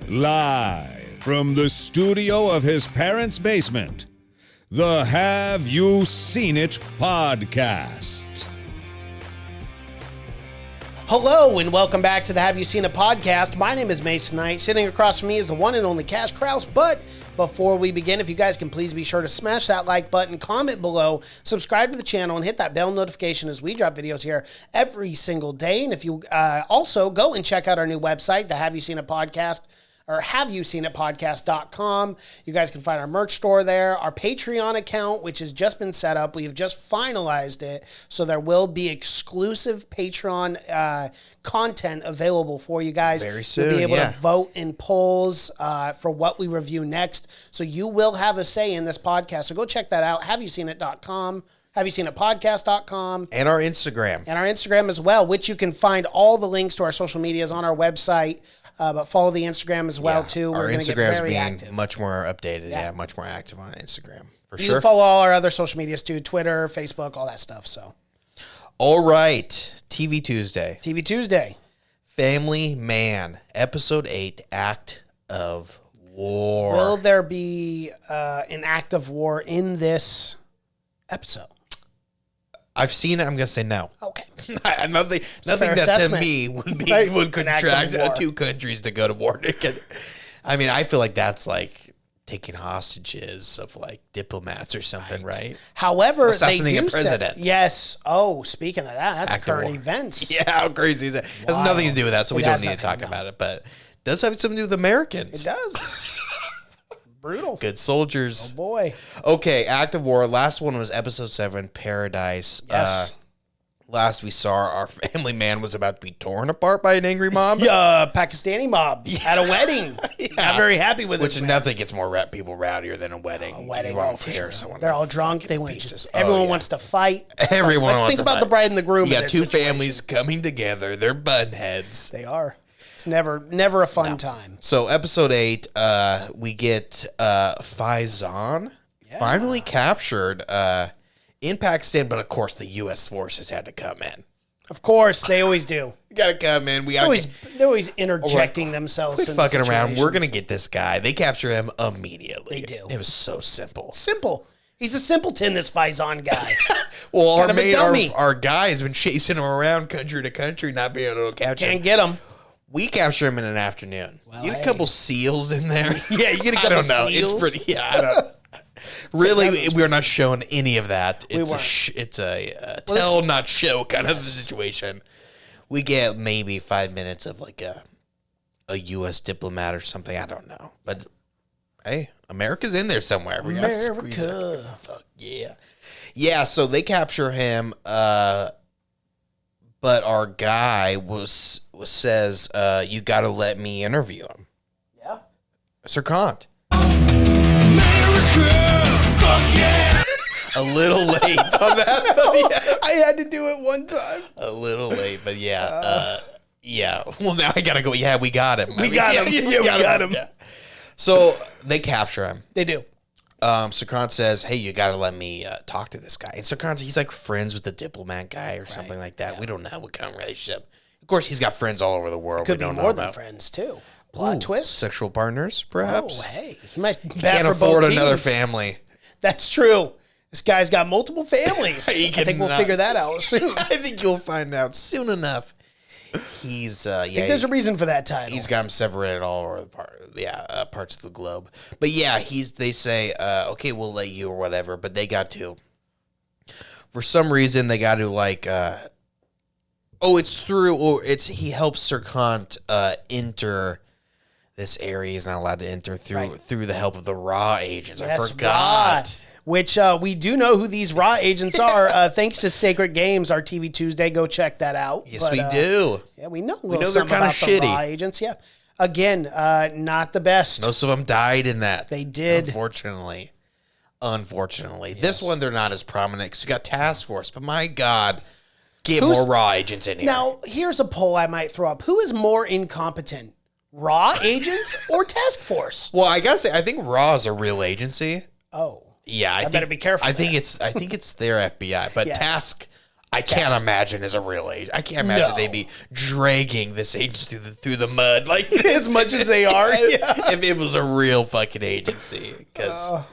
Live from the studio of his parents' basement, the Have You Seen It podcast. Hello and welcome back to the Have You Seen It podcast. My name is Mason Knight. Sitting across from me is the one and only Cash Kraus. But before we begin, if you guys can please be sure to smash that like button, comment below, subscribe to the channel, and hit that bell notification as we drop videos here every single day. And if you also go and check out our new website, the Have You Seen It podcast, or haveyouseenitpodcast.com. You guys can find our merch store there, our Patreon account, which has just been set up. We have just finalized it, so there will be exclusive Patreon content available for you guys. Very soon, You'll be able to vote in polls for what we review next. So you will have a say in this podcast. So go check that out, haveyouseenit.com. haveyouseenitpodcast.com. And our Instagram. And our Instagram as well, which you can find all the links to our social medias on our website. But follow the Instagram as well, too. Our We're going to get Instagram's very being active. much more updated. Yeah, much more active on Instagram. For You sure. can follow all our other social medias, too. Twitter, Facebook, all that stuff. So, All right. TV Tuesday. TV Tuesday. Family Man. Episode 8. Act of War. Will there be an act of war in this episode? I've seen it. I'm going to say no. Okay. nothing fair that assessment. to me would Right. would An act of contract war. two countries to go to war together. I mean, I feel like that's like taking hostages of like diplomats or something, right? However, they Assassinating do a president. say, yes. Oh, speaking of that, that's Act of current war. events. Yeah, how crazy is that? It has Wow. nothing to do with that, so we It don't has need to nothing, talk no. about it. But it does have something to do with Americans. It does. Brutal. Good soldiers. Boy. Okay, Act of War. Last one was episode 7, Paradise. Yes. Last we saw, our family man was about to be torn apart by an angry mob. Pakistani mob at a wedding. Not very happy with Which this. man. nothing gets more people rowdier than a wedding. A wedding, You want oh, to for tear sure. someone They're to all drunk. fucking They want pieces. everyone Oh, yeah. wants to fight. Everyone Let's wants think to about fight. the bride and the groom. You in got this two situation. families coming together. They're button heads. They are. It's never a fun time. So episode 8, we get Faizan finally captured in Pakistan, but of course the U.S. forces had to come in. Of course, they always do. Gotta come in. We They're gotta always interjecting themselves. quit into fucking around. We're situations. gonna get this guy. They capture him immediately. They do. It was so simple. Simple. He's a simpleton, this Faizan guy. Well, Kind of a dummy. our guy has been chasing him around country to country, not being able to catch him. Can't get him. We capture him in an afternoon. Well, you get a hey. couple seals in there. Yeah, you get a I couple don't know. seals. It's pretty. Yeah, I don't. Really, we're not showing any of that. It's weren't. it's a tell not show kind of situation. We get maybe 5 minutes of like a U.S. diplomat or something. I don't know, but hey, America's in there somewhere. We gotta squeeze it. America. Fuck yeah, yeah. So they capture him, but our guy says, "You got to let me interview him." Yeah. Sir Kant. A little late on that, but yeah. I had to do it one time. A little late, but yeah. Yeah. Well, now I gotta go. Yeah, we got him. We got him. Yeah, we got him. Yeah. So they capture him. They do. Sirkant says, "Hey, you gotta let me talk to this guy." And Sirkant, he's like friends with the diplomat guy or something like that. Yeah. We don't know what kind of relationship. Of course, he's got friends all over the world. Could we be don't more know than about. friends, too. Plot Ooh, twist. sexual partners, perhaps. Oh, hey. He might be Can't for afford both another teams. family. That's true. This guy's got multiple families. He I think we'll cannot- figure that out soon. I think you'll find out soon enough. He's I think there's a reason for that title. He's got him separated all over the parts of the globe. But yeah, they say, okay, we'll let you or whatever. But they got to, for some reason, they got to like, he helps Sirkant enter this area. He's not allowed to enter through the help of the Raw agents. I forgot. Raw, which we do know who these Raw agents are. Thanks to Sacred Games, our TV Tuesday. Go check that out. Yes, we do. Yeah, we know. know they're something kinda about the shitty. Raw agents. Yeah. Again, not the best. Most of them died in that. They did. Unfortunately. This one, they're not as prominent because you got Task Force. But my God, get more Raw agents in here. Now, here's a poll I might throw up. Who is more incompetent? Raw agents or Task Force? Well, I gotta say, I think Raw is a real agency. Oh. Yeah, I better be careful I there. think it's their FBI, but Yeah. Task. I can't imagine as a real agent. I can't imagine they'd be dragging this agency through the mud like this. As much as they are. If it was a real fucking agency. Because,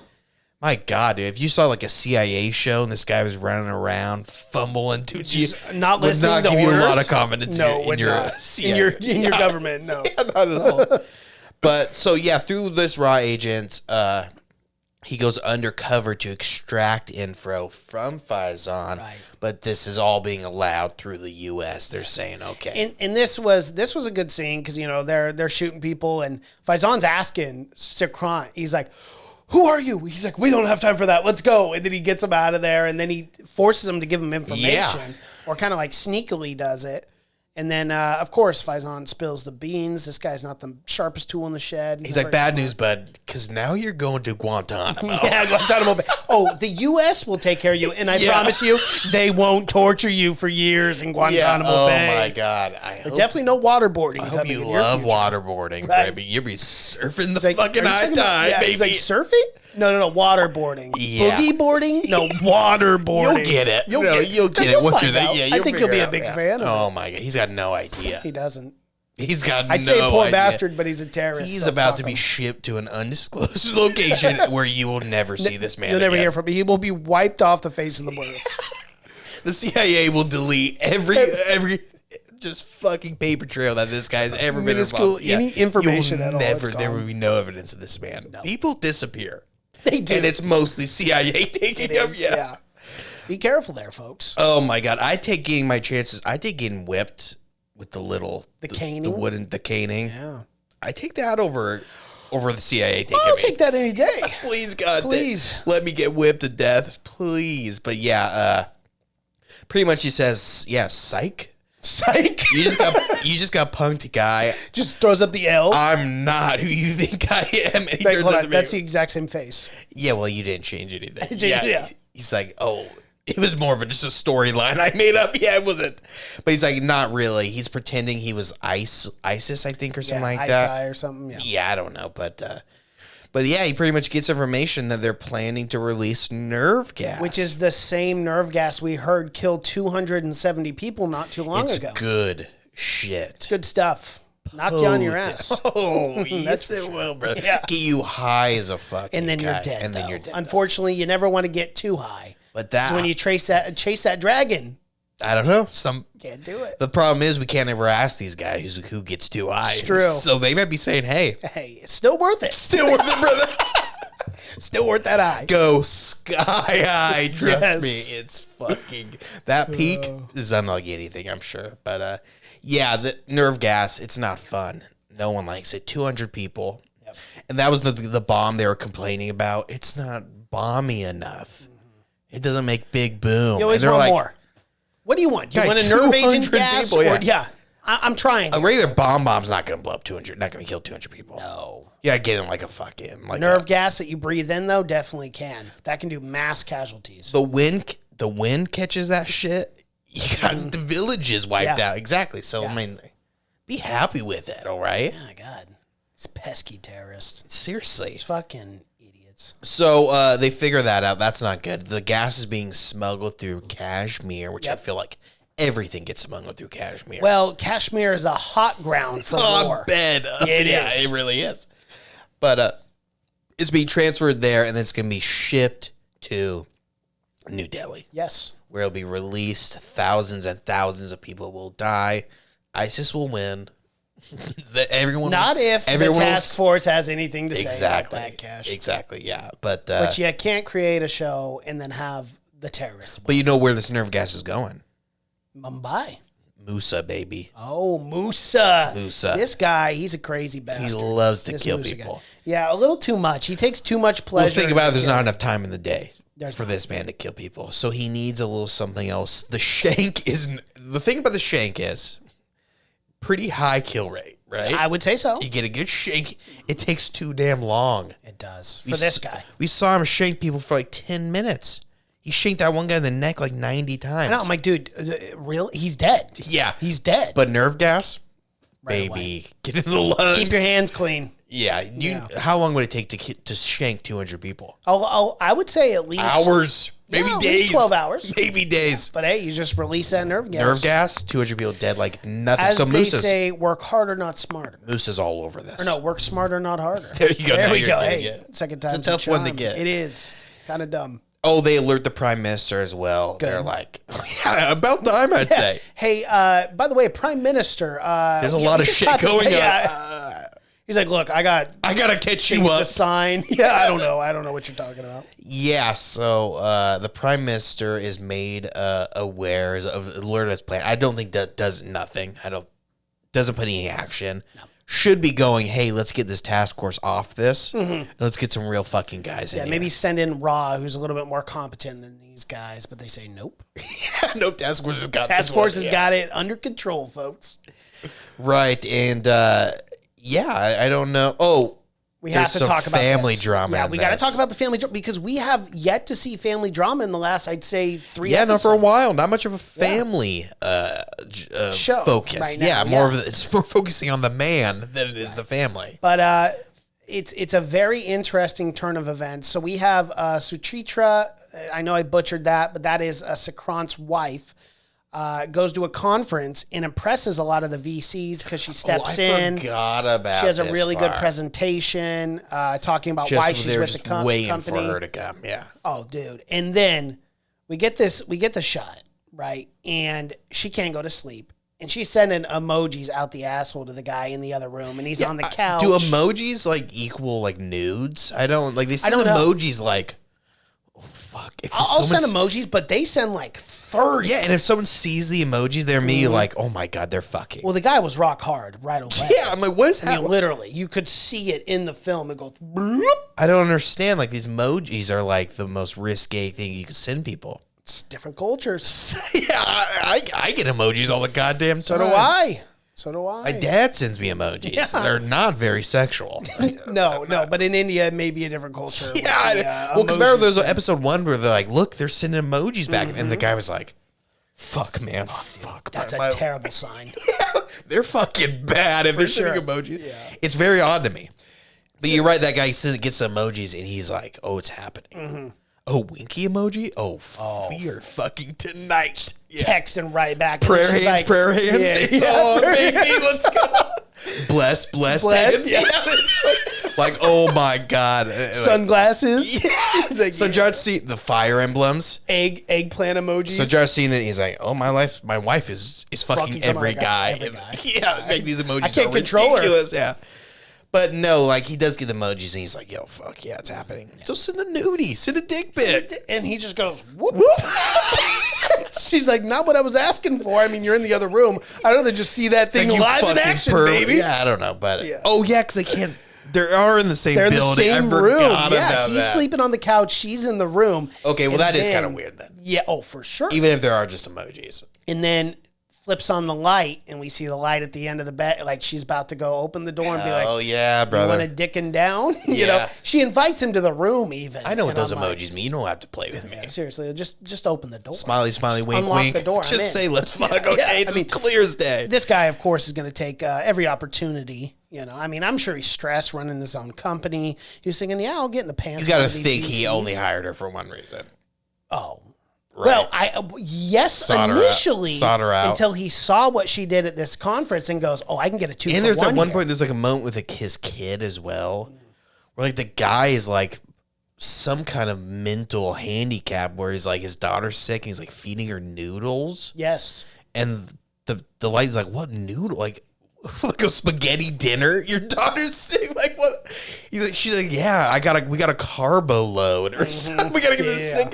my God, dude, if you saw like a CIA show and this guy was running around fumbling to Just not would listening not to give you a lot orders? of confidence No, in would your not. CIA. In your government, no. Yeah, not at all. But so yeah, through this raw agent, he goes undercover to extract info from Faison. Right. But this is all being allowed through the U.S. They're saying okay. And this was a good scene because they're shooting people and Faison's asking Sirkant. He's like, "Who are you?" He's like, "We don't have time for that. Let's go." And then he gets him out of there, and then he forces him to give him information, or kind of like sneakily does it. And then, of course, Faison spills the beans. This guy's not the sharpest tool in the shed. He's like, "Bad news, bud, because now you're going to Guantanamo." Yeah, Guantanamo Bay. Oh, the U.S. will take care of you, and I promise you, they won't torture you for years in Guantanamo Bay. Oh my God! Definitely no waterboarding. I hope coming you in your love future. waterboarding, Right. baby. You'll be surfing the Like, fucking are you high talking about- tide, yeah, baby. He's like, surfing? No, waterboarding. Yeah. Boogie boarding? No, waterboarding. You'll get it. You'll get it You'll once find you're there. out. Yeah, I you'll think you'll be figure a out, big yeah. fan of Oh it. my God, he's got no idea. He doesn't. He's got I'd no say poor idea. bastard, but he's a terrorist. He's so about fuck to be him. shipped to an undisclosed location where you will never see this man You'll never again. hear from him. He will be wiped off the face of the earth. The CIA will delete every just fucking paper trail that this guy's ever been Minuscule, involved. any information You'll at all, Never, it's there gone. will be no evidence of this man. People disappear, They do. and it's mostly CIA taking It them. is, Yeah. Be careful there, folks. Oh my God, I take getting my chances. I take getting whipped with the caning? the caning. Yeah. I take that over the CIA taking I'll me. take that any day. Please, God, Please. let me get whipped to death, please. But yeah, pretty much he says, yeah, psych. Psych. You just got punked, guy. Just throws up the L. I'm not who you think I am. And he Wait, turns hold out on. to be- That's the exact same face. yeah, well, you didn't change anything. Yeah. He's like, oh, it was more of just a storyline I made up. Yeah, it wasn't. But he's like, not really. He's pretending he was ISIS, I think, or something like that. ISI or something. Yeah. Yeah, I don't know, but yeah, he pretty much gets information that they're planning to release nerve gas, Which is the same nerve gas we heard killed 270 people not too long it's ago. good shit. Good stuff. Knock you on your ass. Oh, yes, it will, brother. Yeah. Get you high as a fucking And then you're guy, dead. And then though. you're dead. Unfortunately, you never want to get too high. But that, 'Cause when you chase that dragon, I don't know. can't do it. The problem is we can't ever ask these guys who gets too high. It's true. So they might be saying, "Hey, Hey, it's still worth it. still worth it, brother. Still worth that eye. Go sky high. Trust Yes. me, it's fucking that peak is unlike anything, I'm sure. But yeah, the nerve gas, it's not fun. No one likes it. 200 people, and that was the bomb they were complaining about. It's not bomby enough. It doesn't make big boom. You always And they're want like, more. What do you want? Do you Yeah, want a nerve agent 200 gas? people, yeah. Or, yeah. I'm trying. A regular bomb's not going to blow up 200. Not going to kill 200 people. No. Yeah, get in like a fucking like Nerve gas that you breathe in, though, definitely can. That can do mass casualties. The wind catches that shit. You got the villages wiped Yeah. out. Exactly. So I mean, be happy with it. All right. Oh, my God. These pesky terrorists. Seriously. Fucking idiots. So they figure that out. That's not good. The gas is being smuggled through Kashmir, which I feel like everything gets smuggled through Kashmir. Well, Kashmir is a hot ground for war. bed. It yeah, is. It really is. But it's being transferred there, and then it's going to be shipped to New Delhi, Yes. where it'll be released. Thousands and thousands of people will die. ISIS will win. Not if the everyone task force has anything to say exactly about that, Cash. exactly yeah. But But you can't create a show and then have the terrorists. but you know where this nerve gas is going? Mumbai. Musa, baby. Oh, Musa. Musa. This guy, he's a crazy He bastard. loves to This kill Musa people. guy. Yeah, a little too much. He takes too much Well, pleasure. think about it. in There's not killing. enough time in the day There's for not. this man to kill people. So he needs a little something else. The shank is the thing about the shank is pretty high kill rate, right? I would say so. You get a good shank. It takes too damn long. It does. For this guy. We saw him shank people for like 10 minutes. He shanked that one guy in the neck like 90 times. I know, I'm like, dude, real? He's dead. Yeah. He's dead. But nerve gas, Right baby, get in the lungs. keep your hands clean. Yeah. How long would it take to shank 200 people? I would say at least Hours. maybe at days. least 12 hours. Maybe days. But hey, you just release that nerve gas. Nerve gas, 200 people dead like nothing. As So they Moose is, say, work harder, not smarter. Moose is all over this. Or no, work smarter, not harder. There you go. There Now we you're go. getting Hey, it. second time. It's a tough one to get. It is. Kind of dumb. Oh, they alert the prime minister as well. Good. They're like, yeah, about time, I'd say. Hey, by the way, Prime Minister. There's a lot of shit going on. He's like, look, I gotta catch you to up. sign. Yeah, I don't know. I don't know what you're talking about. Yeah, so the prime minister is made aware of alert his plan. I don't think that does nothing. Doesn't put any action. No. Should be going, hey, let's get this task force off this. Mm-hmm. Let's get some real fucking guys in here. Maybe send in Raw, who's a little bit more competent than these guys, but they say nope. Nope, task force has got Task force has got it under control, folks. Right, and I don't know. Oh, we have to talk about family this. drama. Yeah, we got to talk about the family drama because we have yet to see family drama in the last, I'd say, 3 episodes. No, for a while. Not much of a family show focus. Right now. It's more focusing on the man than it is the family. But it's a very interesting turn of events. So we have Suchitra. I know I butchered that, but that is Sakrant's wife. Goes to a conference and impresses a lot of the VCs because she steps in. I forgot about. She has a really good presentation, talking about why she's with the company. Waiting for her to come. Yeah. Oh, dude! And then we get the shot right, and she can't go to sleep, and she's sending emojis out the asshole to the guy in the other room, and he's on the couch. Do emojis like equal like nudes? I don't like. They send don't know. emojis like. Oh fuck! I'll send emojis, but they send like 30. Yeah, and if someone sees the emojis, they're immediately like, "Oh my god, they're fucking." Well, the guy was rock hard right away. Yeah, I'm like, what is happening? Literally, you could see it in the film. It goes. Bloop. I don't understand. Like these emojis are like the most risque thing you could send people. It's different cultures. Yeah, I get emojis all the goddamn time. So do I. My dad sends me emojis. Yeah. They're not very sexual. No, but in India, it may be a different culture. Yeah, well, because remember there's episode 1 where they're like, look, they're sending emojis back. And the guy was like, fuck, man. Fuck. That's a terrible sign. Yeah, they're fucking bad if they're sending emojis. Yeah. It's very odd to me. But you're right, that guy gets emojis and he's like, oh, it's happening. Mm-hmm. Oh, winky emoji? Oh, we are fucking tonight. Yeah. Texting right back. Prayer hands. Yeah, It's on, baby. Let's go. Bless. Hands. Yeah. It's like, oh my God. Sunglasses. Yeah. Like, so Josh see the fire emblems. Eggplant emojis. So Josh seen that he's like, oh, my wife is fucking every guy. Yeah, make these emojis. I can't control ridiculous. Her. Yeah. But no, like he does get the emojis and he's like, yo, fuck yeah, it's happening. So send a nudie, send a dick pic. And he just goes, whoop. She's like, not what I was asking for. I mean, you're in the other room. I'd rather just see that thing live in action, baby. Yeah, I don't know. But because they can't. They are in the same They're building. In the same I room. forgot Yeah, about he's that. sleeping on the couch. She's in the room. Okay, well, that is kind of weird then. Yeah, oh, for sure. Even if there are just emojis. And then flips on the light, and we see the light at the end of the bed. Like she's about to go open the door and be like, oh, yeah, brother. You want to dickin' down? You know, she invites him to the room even. I know what those emojis mean. You don't have to play with me. Yeah, seriously, just open the door. Smiley, wink, Unlock wink. the door. Just say, let's fuck. Okay, it's as clear as day. This guy, of course, is going to take every opportunity. You know, I mean, I'm sure he's stressed running his own company. He's thinking, yeah, I'll get in the pants. You got to think he only hired her for one reason. Oh. Right. Well, initially, sought her out until he saw what she did at this conference and goes, "Oh, I can get a 2 for 1." And there's at one point, there's like a moment with his kid as well, where like the guy is like some kind of mental handicap, where he's like his daughter's sick and he's like feeding her noodles. Yes, and the light's like, what noodle? Like a spaghetti dinner? Your daughter's sick? Like what? She's like, yeah, we got a carbo load or something. We gotta get this sick.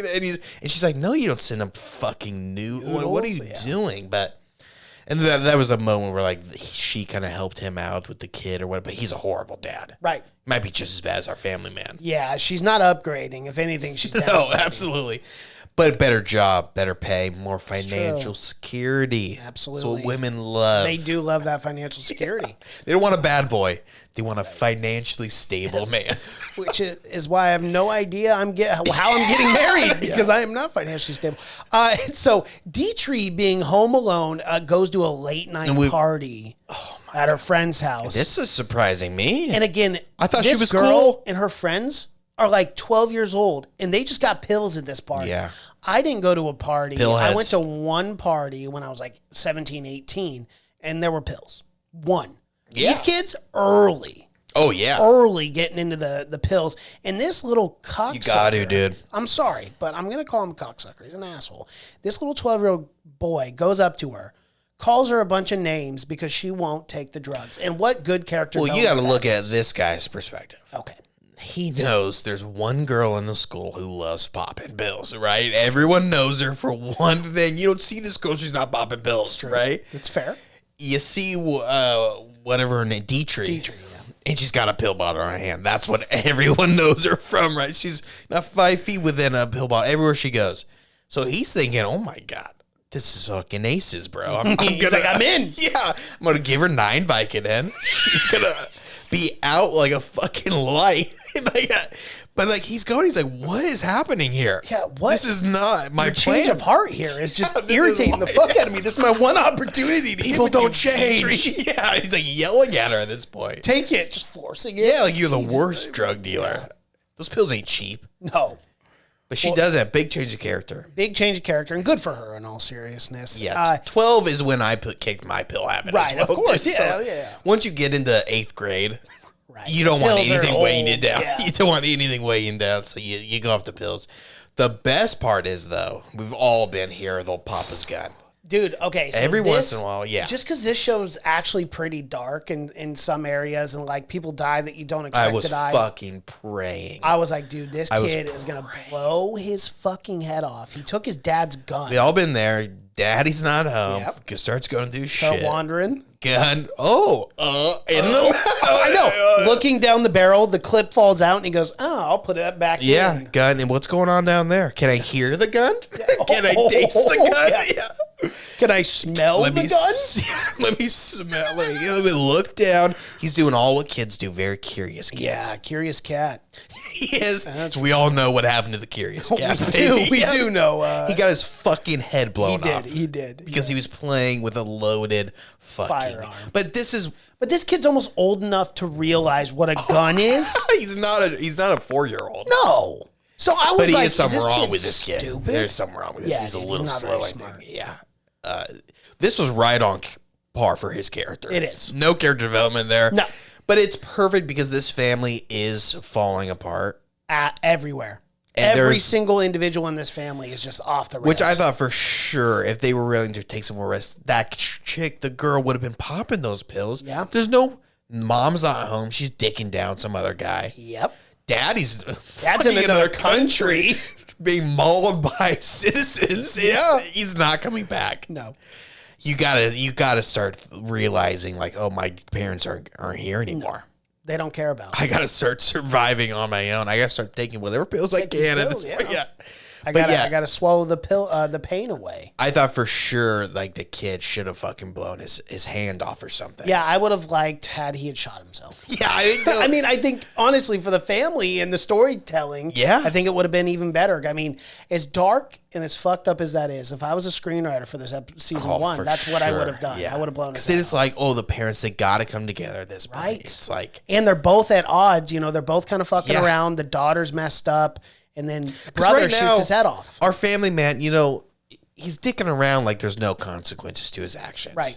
And she's like, no, you don't send him fucking noodles. What are you doing? And that was a moment where like she kind of helped him out with the kid or whatever. But he's a horrible dad. Right. Might be just as bad as our family man. Yeah, she's not upgrading. If anything, she's downgrading. No, absolutely. But better job, better pay, more financial security. Absolutely. That's what women love. They do love that financial security. They don't want a bad boy. They want a financially stable man. Which is why I have no idea how I'm getting married, because I am not financially stable. So Dietrich, being home alone, goes to a late night party at her friend's house. This is surprising me. And again, I thought she was girl cool. and her friends are like 12 years old and they just got pills at this party. Yeah. I didn't go to a party. Pill I heads. went to one party when I was like 17, 18, and there were pills. One. Yeah. These kids early Oh, yeah. getting into the pills. And this little cocksucker. You got to, dude. I'm sorry, but I'm going to call him a cocksucker. He's an asshole. This little 12-year-old boy goes up to her, calls her a bunch of names because she won't take the drugs. And what good character Well, you got to development look that at is. this guy's perspective. Okay. He knows there's one girl in the school who loves popping pills, right? Everyone knows her for one thing. You don't see this girl, she's not popping pills, right? It's fair. You see whatever her name, Dietrich. Yeah. And she's got a pill bottle in her hand. That's what everyone knows her from, right? She's not 5 feet within a pill bottle everywhere she goes. So he's thinking, oh my God, this is fucking aces, bro. I'm in. Yeah, I'm going to give her 9 Vicodin. She's going to be out like a fucking light. But he's like, what is happening here? Yeah, what? This is not my Your change plan. of heart here is just This is irritating the my- fuck out of me. This is my one opportunity to People get with don't you, change. Dietrich. Yeah, he's like yelling at her at this point. Take it, just forcing it. Yeah, like you're Jesus. the worst drug dealer. Those pills ain't cheap. No. But she does have big change of character. Big change of character, and good for her in all seriousness. Yeah, 12 is when I kicked my pill habit. Right, as well, of course, too. yeah, So yeah. Once you get into 8th grade, right. you don't want Pills are anything weighing you old, down. yeah. You don't want anything weighing you down, so you go off the pills. The best part is, though, we've all been here, they'll pop his gun. Dude, okay. So Every once this- in a while, yeah. Just because this show's actually pretty dark in some areas and like people die that you don't expect I was to die. fucking praying. I was like, dude, this was kid is going to blow his fucking head off. He took his dad's gun. We all been there. Daddy's not home. Yep. Starts going to do Start shit. wandering. Gun. In the I know. Looking down the barrel, the clip falls out, and he goes, "Oh, I'll put that back Yeah, in." gun. And what's going on down there? Can I hear the gun? Can I taste the gun? Yeah. Can I smell Let the me gun? let me smell. Let me look down. He's doing all what kids do. Very curious kids. Yeah, curious cat. He is. We all know what happened to the curious cat. We Yeah. do know. He got his fucking head blown off. He did. Because he was playing with a loaded fucking Firearm. But this is But this kid's almost old enough to realize what a gun is. he's not a 4-year-old. No. So I was But he like, is something this wrong kid with this kid. stupid? There's something wrong with this. Yeah, He's a dude, little he's not slow, very I smart. think. Yeah. This was right on par for his character. It is. No character development there. No. But it's perfect because this family is falling apart. Everywhere. And Every there's- single individual in this family is just off the rails. Which I thought for sure, if they were willing to take some more risks, that chick, the girl, would have been popping those pills. Yeah. There's no mom's not home. She's dicking down some other guy. Yep. Daddy's That's in fucking another country. being mauled by citizens. Yeah. He's not coming back. No. You gotta start realizing like, oh, my parents aren't here anymore. They don't care about it. I gotta start surviving on my own. I gotta start taking whatever pills I Take these can at pills, this point. yeah. Yeah. I But gotta, yeah. I gotta swallow the pill, the pain away. I thought for sure like the kid should have fucking blown his hand off or something. Yeah, I would have liked had he had shot himself. Yeah, I think I mean, I think honestly for the family and the storytelling, Yeah. I think it would have been even better. I mean, as dark and as fucked up as that is, if I was a screenwriter for this season one, for that's what I would have sure. done. Yeah. I would have blown it. Because it's like, oh, the parents, they gotta come together at this point. Right. It's like, And they're both at odds. You know, they're both kind of fucking Yeah. around. The daughter's messed up, and then brother right now, shoots his head off. our family man, he's dicking around like there's no consequences to his actions. Right.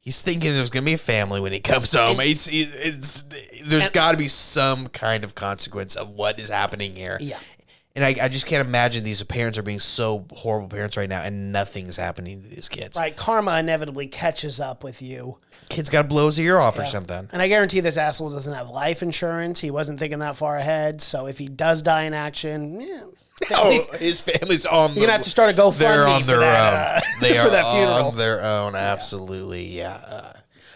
He's thinking there's gonna be a family when he comes home. There's got to be some kind of consequence of what is happening here. Yeah. And I just can't imagine these parents are being so horrible parents right now, and nothing's happening to these kids. Right, karma inevitably catches up with you. Kid's got to blow his ear off or something. And I guarantee this asshole doesn't have life insurance. He wasn't thinking that far ahead. So if he does die in action, His family's on. You're gonna have to start a GoFundMe They're on for their that, own. They for are that funeral. on their own. Absolutely, yeah.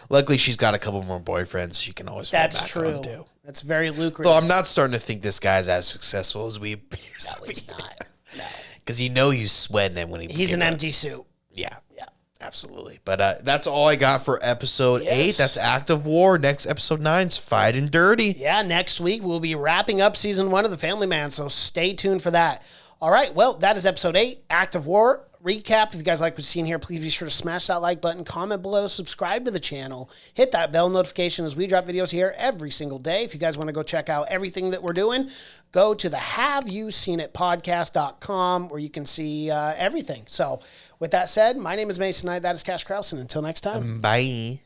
Luckily, she's got a couple more boyfriends. She can always fall That's back true. on too. That's very lucrative. Though I'm not starting to think this guy's as successful as we used to No, be. he's not. No. Because he's sweating it when he. He's an gave up. empty suit. Yeah, Yeah. absolutely. But that's all I got for episode 8. Yes. That's Act of War. Next episode 9 is Fight and Dirty. Yeah, next week we'll be wrapping up season 1 of The Family Man, so stay tuned for that. All right, well, that is episode 8, Act of War. recap, if you guys like what you've seen here, please be sure to smash that like button, comment below, subscribe to the channel, hit that bell notification as we drop videos here every single day. If you guys want to go check out everything that we're doing, go to the HaveYouSeenItPodcast.com where you can see everything. So with that said, my name is Mason Knight. That is Cash Krause. And until next time. Bye.